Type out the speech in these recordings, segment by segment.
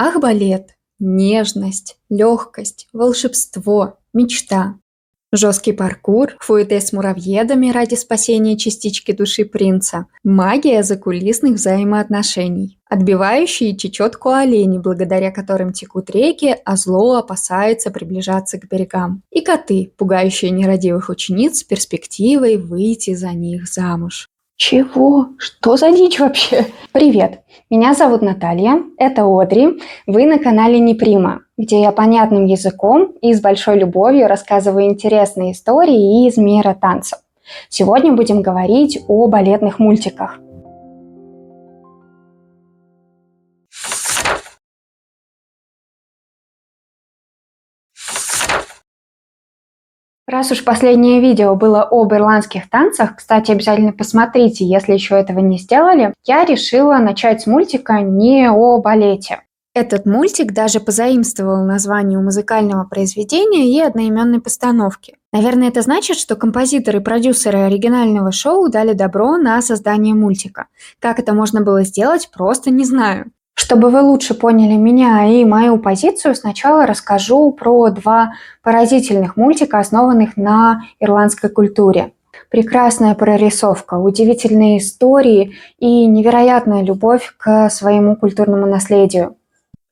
Ах, балет! Нежность, легкость, волшебство, мечта. Жесткий паркур, фуэте с муравьедами ради спасения частички души принца, магия закулисных взаимоотношений, отбивающие чечетку олени, благодаря которым текут реки, а зло опасается приближаться к берегам, и коты, пугающие нерадивых учениц с перспективой выйти за них замуж. Чего? Что за дичь вообще? Привет, меня зовут Наталья, это Одри, вы на канале Неприма, где я понятным языком и с большой любовью рассказываю интересные истории из мира танцев. Сегодня будем говорить о балетных мультиках. Раз уж последнее видео было об ирландских танцах, кстати, обязательно посмотрите, если еще этого не сделали, я решила начать с мультика не о балете. Этот мультик даже позаимствовал название у музыкального произведения и одноименной постановки. Наверное, это значит, что композиторы и продюсеры оригинального шоу дали добро на создание мультика. Как это можно было сделать, просто не знаю. Чтобы вы лучше поняли меня и мою позицию, сначала расскажу про два поразительных мультика, основанных на ирландской культуре. Прекрасная прорисовка, удивительные истории и невероятная любовь к своему культурному наследию.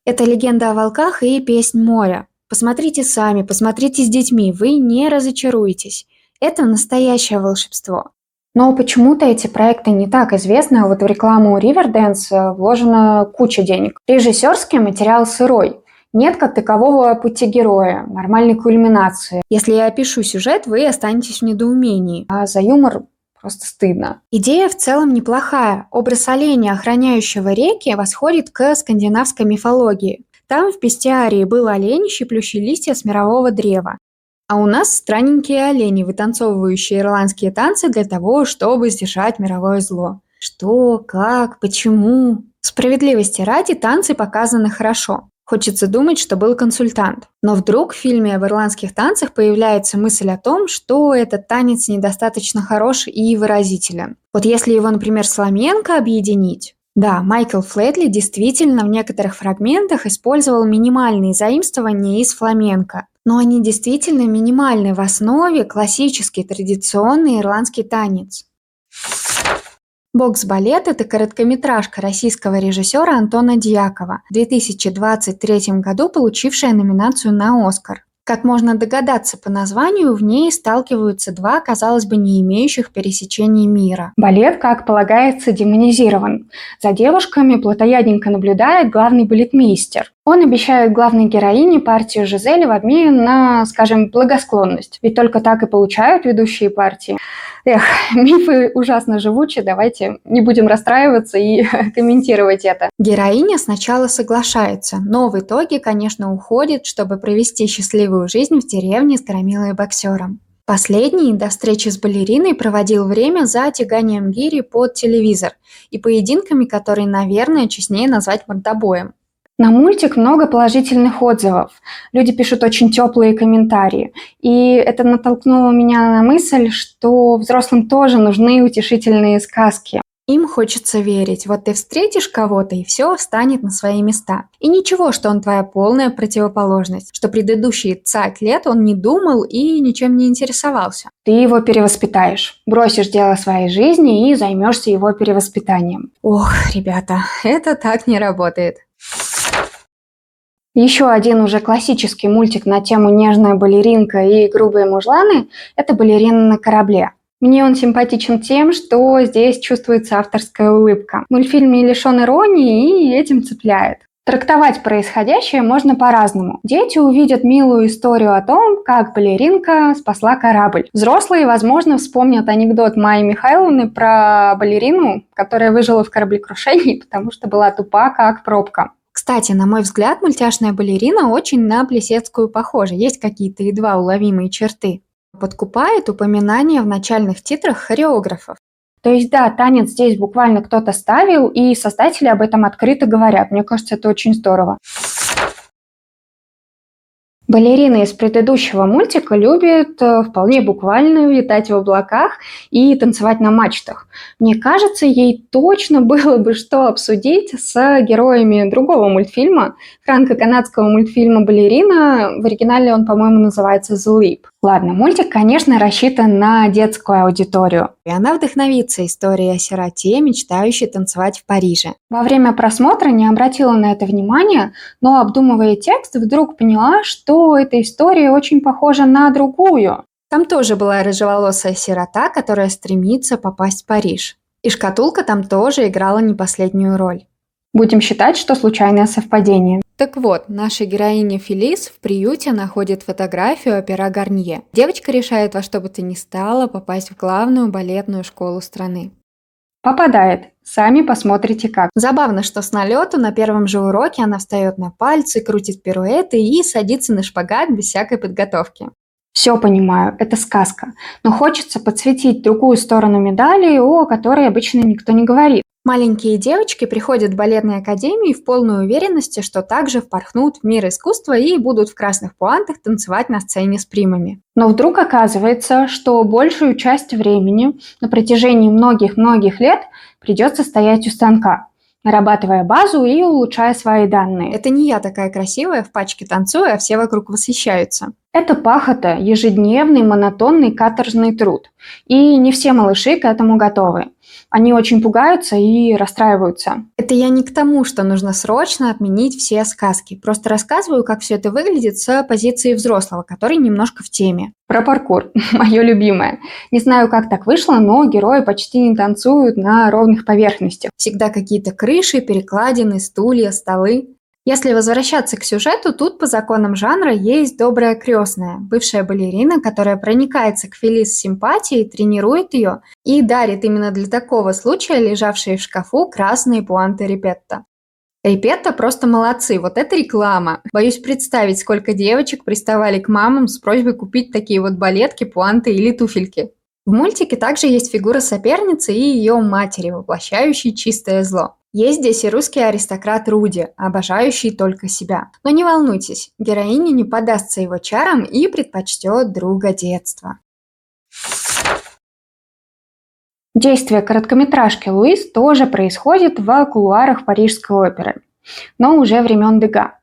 Это «Легенда о волках» и «Песнь моря». Посмотрите сами, посмотрите с детьми, вы не разочаруетесь. Это настоящее волшебство. Но почему-то эти проекты не так известны, а вот в рекламу Riverdance вложена куча денег. Режиссерский материал сырой. Нет как такового пути героя, нормальной кульминации. Если я опишу сюжет, вы останетесь в недоумении. А за юмор просто стыдно. Идея в целом неплохая. Образ оленя, охраняющего реки, восходит к скандинавской мифологии. Там в бестиарии был олень, щиплющий листья с мирового древа. А у нас странненькие олени, вытанцовывающие ирландские танцы для того, чтобы сдержать мировое зло. Что, как, почему? Справедливости ради, танцы показаны хорошо. Хочется думать, что был консультант. Но вдруг в фильме об ирландских танцах появляется мысль о том, что этот танец недостаточно хорош и выразителен. Вот если его, например, с фламенко объединить. Да, Майкл Флетли действительно в некоторых фрагментах использовал минимальные заимствования из фламенко. Но они действительно минимальны, в основе классический традиционный ирландский танец. «Бокс-балет» – это короткометражка российского режиссера Антона Дьякова, в 2023 году получившая номинацию на «Оскар». Как можно догадаться по названию, в ней сталкиваются два, казалось бы, не имеющих пересечений мира. Балет, как полагается, демонизирован. За девушками плотоядненько наблюдает главный балетмейстер. Он обещает главной героине партию Жизели в обмен на, скажем, благосклонность. Ведь только так и получают ведущие партии. Эх, мифы ужасно живучи, давайте не будем расстраиваться и комментировать это. Героиня сначала соглашается, но в итоге, конечно, уходит, чтобы провести счастливую жизнь в деревне с громилой боксером. Последний до встречи с балериной проводил время за тяганием гири под телевизор и поединками, которые, наверное, честнее назвать мордобоем. На мультик много положительных отзывов. Люди пишут очень теплые комментарии. И это натолкнуло меня на мысль, что взрослым тоже нужны утешительные сказки. Им хочется верить. Вот ты встретишь кого-то, и все встанет на свои места. И ничего, что он твоя полная противоположность. Что предыдущие 50 лет он не думал и ничем не интересовался. Ты его перевоспитаешь. Бросишь дело своей жизни и займешься его перевоспитанием. Ох, ребята, это так не работает. Еще один уже классический мультик на тему «Нежная балеринка» и «Грубые мужланы» – это «Балерина на корабле». Мне он симпатичен тем, что здесь чувствуется авторская улыбка. Мультфильм не лишен иронии и этим цепляет. Трактовать происходящее можно по-разному. Дети увидят милую историю о том, как балеринка спасла корабль. Взрослые, возможно, вспомнят анекдот Майи Михайловны про балерину, которая выжила в кораблекрушении, потому что была тупа, как пробка. Кстати, на мой взгляд, мультяшная балерина очень на Плесецкую похожа. Есть какие-то едва уловимые черты. Подкупает упоминание в начальных титрах хореографов. То есть, да, танец здесь буквально кто-то ставил, и создатели об этом открыто говорят. Мне кажется, это очень здорово. Балерина из предыдущего мультика любит вполне буквально летать в облаках и танцевать на мачтах. Мне кажется, ей точно было бы что обсудить с героями другого мультфильма, франко-канадского мультфильма «Балерина». В оригинале он, по-моему, называется «The Leap». Ладно, мультик, конечно, рассчитан на детскую аудиторию. И она вдохновится историей о сироте, мечтающей танцевать в Париже. Во время просмотра не обратила на это внимания, но, обдумывая текст, вдруг поняла, что эта история очень похожа на другую. Там тоже была рыжеволосая сирота, которая стремится попасть в Париж. И шкатулка там тоже играла не последнюю роль. Будем считать, что случайное совпадение. Так вот, наша героиня Фелис в приюте находит фотографию опера Гарнье. Девочка решает во что бы то ни стало попасть в главную балетную школу страны. Попадает. Сами посмотрите как. Забавно, что с налету на первом же уроке она встает на пальцы, крутит пируэты и садится на шпагат без всякой подготовки. Все понимаю, это сказка. Но хочется подсветить другую сторону медали, о которой обычно никто не говорит. Маленькие девочки приходят в балетные академии в полной уверенности, что также впорхнут в мир искусства и будут в красных пуантах танцевать на сцене с примами. Но вдруг оказывается, что большую часть времени на протяжении многих-многих лет придется стоять у станка, нарабатывая базу и улучшая свои данные. Это не я такая красивая в пачке танцую, а все вокруг восхищаются. Это пахота, ежедневный, монотонный, каторжный труд. И не все малыши к этому готовы. Они очень пугаются и расстраиваются. Это я не к тому, что нужно срочно отменить все сказки. Просто рассказываю, как все это выглядит с позиции взрослого, который немножко в теме. Про паркур. Мое любимое. Не знаю, как так вышло, но герои почти не танцуют на ровных поверхностях. Всегда какие-то крыши, перекладины, стулья, столы. Если возвращаться к сюжету, тут по законам жанра есть добрая крестная, бывшая балерина, которая проникается к Фелис симпатией, тренирует ее и дарит именно для такого случая лежавшие в шкафу красные пуанты Репетто. Репетто просто молодцы, вот это реклама. Боюсь представить, сколько девочек приставали к мамам с просьбой купить такие вот балетки, пуанты или туфельки. В мультике также есть фигура соперницы и ее матери, воплощающей чистое зло. Есть здесь и русский аристократ Руди, обожающий только себя. Но не волнуйтесь, героиня не поддастся его чарам и предпочтет друга детства. Действие короткометражки «Луис» тоже происходит в кулуарах Парижской оперы, но уже времен Дега.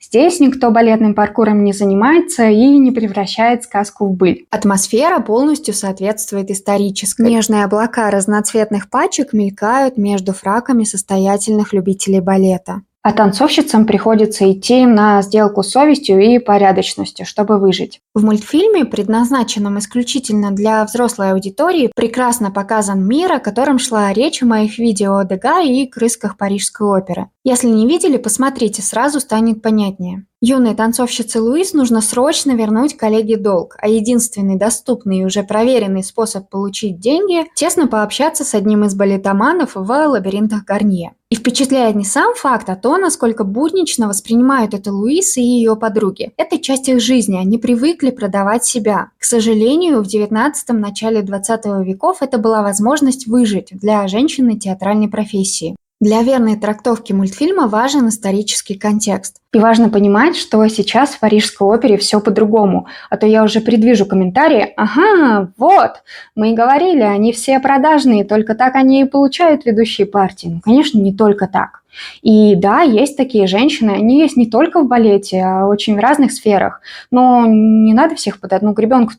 Здесь никто балетным паркуром не занимается и не превращает сказку в быль. Атмосфера полностью соответствует исторической. Нежные облака разноцветных пачек мелькают между фраками состоятельных любителей балета. А танцовщицам приходится идти на сделку с совестью и порядочностью, чтобы выжить. В мультфильме, предназначенном исключительно для взрослой аудитории, прекрасно показан мир, о котором шла речь в моих видео о Дега и крысках Парижской оперы. Если не видели, посмотрите, сразу станет понятнее. Юной танцовщице Луис нужно срочно вернуть коллеге долг, а единственный доступный и уже проверенный способ получить деньги – тесно пообщаться с одним из балетоманов в лабиринтах Гарнье. И впечатляет не сам факт, а то, насколько буднично воспринимают это Луис и ее подруги. Это часть их жизни, они привыкли продавать себя. К сожалению, в 19-м, начале 20 веков это была возможность выжить для женщины театральной профессии. Для верной трактовки мультфильма важен исторический контекст. И важно понимать, что сейчас в Парижской опере все по-другому. А то я уже предвижу комментарии: «Ага, вот, мы и говорили, они все продажные, только так они и получают ведущие партии». Ну, конечно, не только так. И да, есть такие женщины, они есть не только в балете, а очень в разных сферах. Но не надо всех под одну гребенку.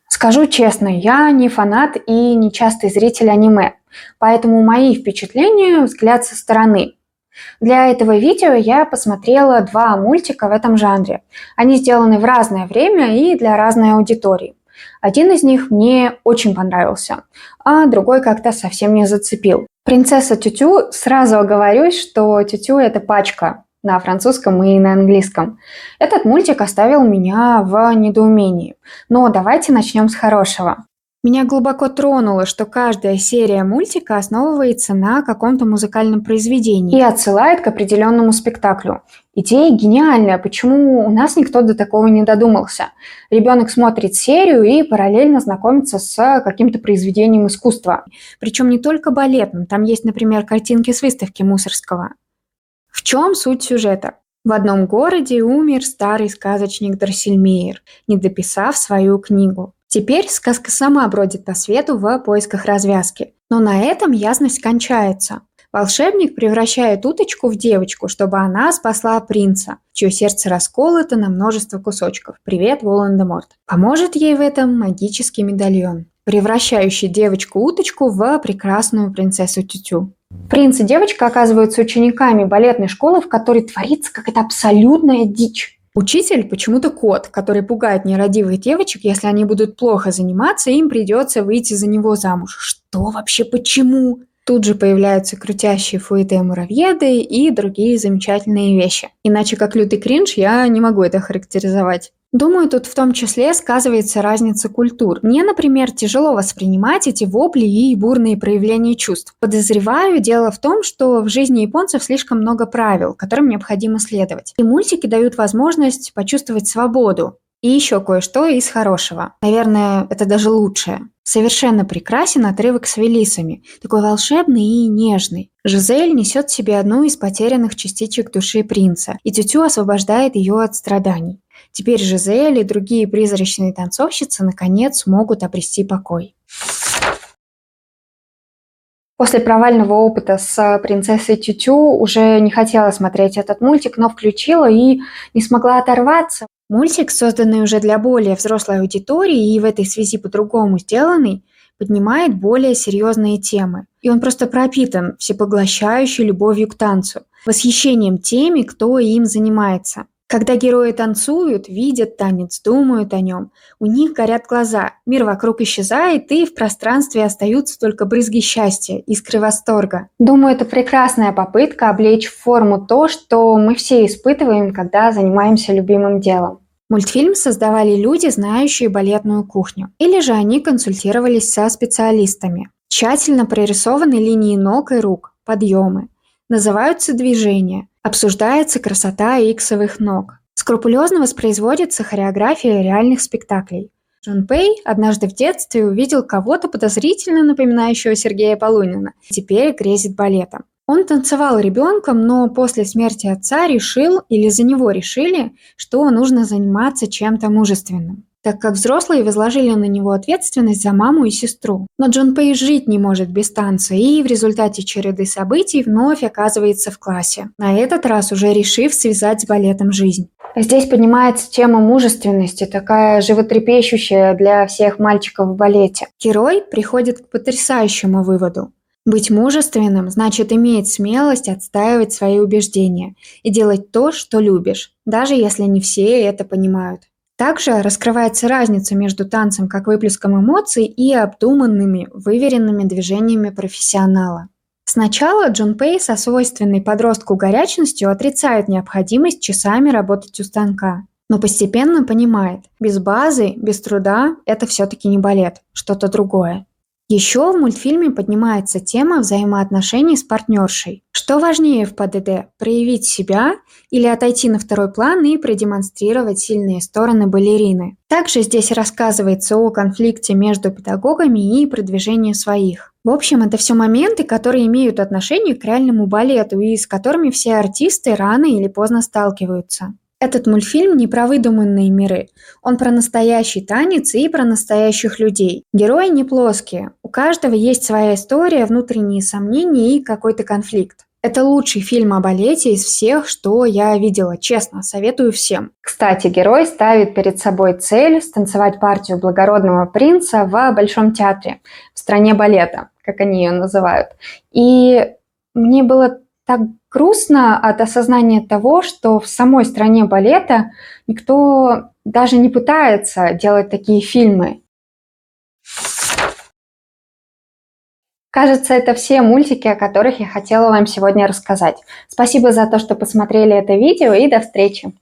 Скажу честно, я не фанат и не частый зритель аниме, поэтому мои впечатления – взгляд со стороны. Для этого видео я посмотрела 2 мультика в этом жанре. Они сделаны в разное время и для разной аудитории. Один из них мне очень понравился, а другой как-то совсем не зацепил. «Принцесса Тютю», сразу оговорюсь, что тютю – это пачка на французском и на английском. Этот мультик оставил меня в недоумении. Но давайте начнем с хорошего. Меня глубоко тронуло, что каждая серия мультика основывается на каком-то музыкальном произведении. И отсылает к определенному спектаклю. Идея гениальная, почему у нас никто до такого не додумался? Ребенок смотрит серию и параллельно знакомится с каким-то произведением искусства. Причем не только балетным, там есть, например, картинки с выставки Мусорского. В чем суть сюжета? В одном городе умер старый сказочник Дроссельмейер, не дописав свою книгу. Теперь сказка сама бродит по свету в поисках развязки. Но на этом ясность кончается. Волшебник превращает уточку в девочку, чтобы она спасла принца, чье сердце расколото на множество кусочков. Привет, Волан-де-Морт. Поможет ей в этом магический медальон, превращающий девочку-уточку в прекрасную принцессу Тютю. Принц и девочка оказываются учениками балетной школы, в которой творится какая-то абсолютная дичь. Учитель почему-то кот, который пугает нерадивых девочек, если они будут плохо заниматься, им придется выйти за него замуж. Что вообще, почему? Тут же появляются крутящие фуэте-муравьеды и другие замечательные вещи. Иначе как лютый кринж я не могу это характеризовать. Думаю, тут в том числе сказывается разница культур. Мне, например, тяжело воспринимать эти вопли и бурные проявления чувств. Подозреваю, дело в том, что в жизни японцев слишком много правил, которым необходимо следовать. И мультики дают возможность почувствовать свободу. И еще кое-что из хорошего. Наверное, это даже лучшее. Совершенно прекрасен отрывок с Велисами, такой волшебный и нежный. Жизель несет в себе одну из потерянных частичек души принца, и Тютю освобождает ее от страданий. Теперь Жизель и другие призрачные танцовщицы наконец смогут обрести покой. После провального опыта с принцессой Тютю уже не хотела смотреть этот мультик, но включила и не смогла оторваться. Мультик, созданный уже для более взрослой аудитории и в этой связи по-другому сделанный, поднимает более серьезные темы. И он просто пропитан всепоглощающей любовью к танцу, восхищением теми, кто им занимается. Когда герои танцуют, видят танец, думают о нем, у них горят глаза, мир вокруг исчезает, и в пространстве остаются только брызги счастья, искры восторга. Думаю, это прекрасная попытка облечь в форму то, что мы все испытываем, когда занимаемся любимым делом. Мультфильм создавали люди, знающие балетную кухню, или же они консультировались со специалистами. Тщательно прорисованы линии ног и рук, подъемы. Называются движения, обсуждается красота иксовых ног. Скрупулезно воспроизводится хореография реальных спектаклей. Джун Пэй однажды в детстве увидел кого-то подозрительно напоминающего Сергея Полунина, теперь грезит балетом. Он танцевал ребенком, но после смерти отца решил, или за него решили, что нужно заниматься чем-то мужественным, так как взрослые возложили на него ответственность за маму и сестру. Но Джун Пэй жить не может без танца и в результате череды событий вновь оказывается в классе, на этот раз уже решив связать с балетом жизнь. Здесь поднимается тема мужественности, такая животрепещущая для всех мальчиков в балете. Герой приходит к потрясающему выводу. Быть мужественным значит иметь смелость отстаивать свои убеждения и делать то, что любишь, даже если не все это понимают. Также раскрывается разница между танцем как выплеском эмоций и обдуманными, выверенными движениями профессионала. Сначала Джун Пэй со свойственной подростку горячностью отрицает необходимость часами работать у станка, но постепенно понимает, без базы, без труда это все-таки не балет, что-то другое. Еще в мультфильме поднимается тема взаимоотношений с партнершей. Что важнее в ПДД – проявить себя или отойти на второй план и продемонстрировать сильные стороны балерины. Также здесь рассказывается о конфликте между педагогами и продвижении своих. В общем, это все моменты, которые имеют отношение к реальному балету и с которыми все артисты рано или поздно сталкиваются. Этот мультфильм не про выдуманные миры, он про настоящий танец и про настоящих людей. Герои не плоские, у каждого есть своя история, внутренние сомнения и какой-то конфликт. Это лучший фильм о балете из всех, что я видела, честно, советую всем. Кстати, герой ставит перед собой цель станцевать партию благородного принца в Большом театре, в стране балета, как они ее называют. И мне было так грустно от осознания того, что в самой стране балета никто даже не пытается делать такие фильмы. Кажется, это все мультики, о которых я хотела вам сегодня рассказать. Спасибо за то, что посмотрели это видео, и до встречи!